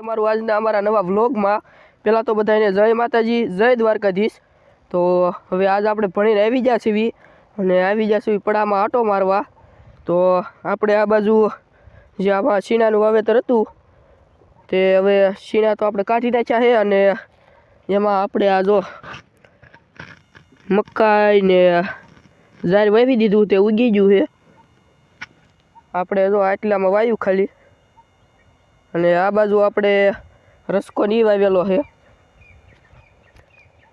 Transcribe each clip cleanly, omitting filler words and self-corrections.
તમારું આજના અમારા નવા વ્લોગમાં પહેલાં તો બધાને જય માતાજી, જય દ્વારકાધીશ। તો હવે આજ આપણે ભણીને આવી ગયા છીએ અને આવી ગયા છીએ પડામાં આંટો મારવા। તો આપણે આ બાજુ જે આમાં શીણાનું વાવેતર હતું તે હવે શીણા તો આપણે કાઢી નાખ્યા છે અને એમાં આપણે આ જો મકાઈ ને જાર વાવી દીધું તે ઉગી ગયું છે। આપણે જો આટલામાં વાવ્યું ખાલી અને આ બાજુ આપણે રસકો ની વાવેલો છે।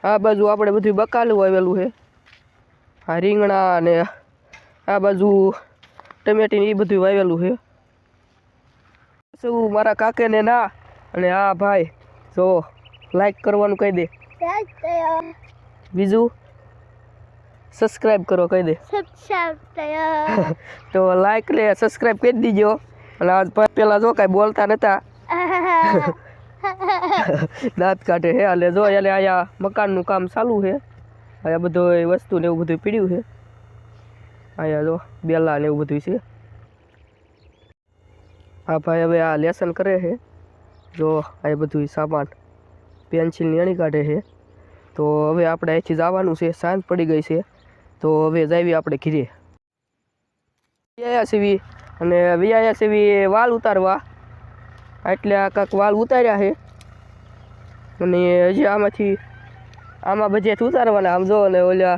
આ બાજુ આપણે બધું બકાલું વાવેલું છે, આ રીંગણા અને આ બાજુ ટમેટી ને એ બધું વાવેલું છે। શું મારા કાકાને ના અને આ ભાઈ જો લાઈક કરવાનું કહી દે, બીજું સબસ્ક્રાઈબ કરો કહી દે। તો લાઈક ને સબસ્ક્રાઈબ કરી દીજો। અને આજ પેલા જો કાંઈ બોલતા નતા દાંત કાઢે છે અને જો એટલે અહીંયા મકાનનું કામ ચાલુ છે। અહીંયા બધું વસ્તુ ને એવું બધું પીડ્યું છે, અહીંયા જો બેલા ને એવું બધું છે। આ ભાઈ હવે આ લેસન કરે છે, જો આ બધું સામાન પેન્સિલની અણી કાઢે છે। તો હવે આપણે અહીંથી જવાનું છે, સાંજ પડી ગઈ છે તો હવે જાવી આપણે ઘીરે આવ્યા છીએ અને વ્યાયા છીએ વાલ ઉતારવા। એટલે આ કાંક વાલ ઉતાર્યા છે અને હજી આમાં બધેથી ઉતારવાના। આમ જો ને ઓલા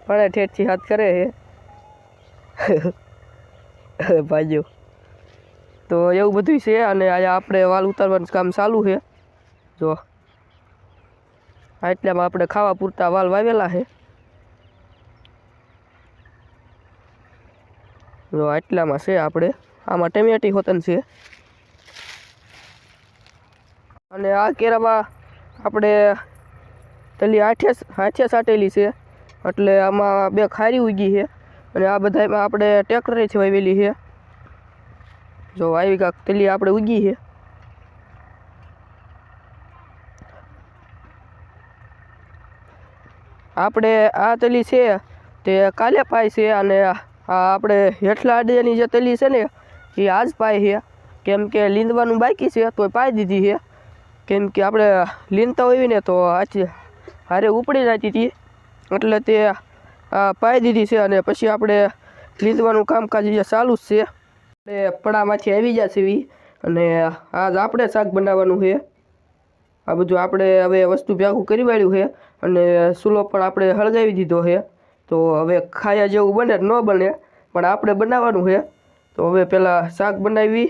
પણ ઠેઠથી હાથ કરે છે ભાઈઓ। તો એવું બધું છે અને અહીંયા આપણે વાલ ઉતારવાનું કામ ચાલુ છે। જો આટલામાં આપણે ખાવા પૂરતા વાલ વાવેલા છે, જો આટલામાં છે આપણે। આમાં ટમેટી હોતન છે અને આ કેરામાં આપણે તલી હાથે સાટેલી છે એટલે આમાં બે ખારી ઉગી છે અને આ બધામાં આપણે ટ્રેક્ટરેથી વાવેલી છે। જો આવી કાંક તલી આપણે ઉગી છે। આપણે આ તલી છે તે કાલે પાય છે અને આ આપણે હેઠલા આડિયાની જે તલી છે ને એ આજ પાય છે, કેમ કે લીંદવાનું બાકી છે તો પાઈ દીધી છે। કેમ કે આપણે લીંદતા હોય ને તો હારે ઉપડી જતી હતી એટલે તે પાઈ દીધી છે અને પછી આપણે લીંદવાનું કામકાજ જે ચાલુ જ છે। આપણે પડામાંથી આવી ગયા છીએ અને આજ આપણે શાક બનાવવાનું છે। આ બધું આપણે હવે વસ્તુ ભેગું કરી વાળ્યું છે અને ચૂલો પણ આપણે હળગાવી દીધો છે। તો હવે ખાયા જેવું બને ન બને પણ આપણે બનાવવાનું છે। તો હવે પહેલાં શાક બનાવી।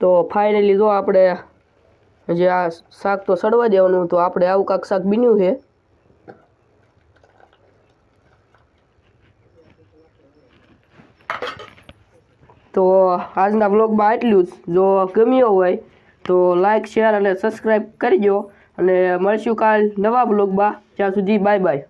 તો ફાઇનલી જો આપણે જે આ શાક તો સડવા દેવાનું, તો આપણે આવું કાંક શાક બન્યું છે। તો આજના વ્લોગમાં આટલું જ। જો ગમ્યો હોય તો લાઈક, શેર અને સબસ્ક્રાઈબ કરજો અને મળશું કાલ નવા વ્લોગમાં। ત્યાં સુધી બાય બાય।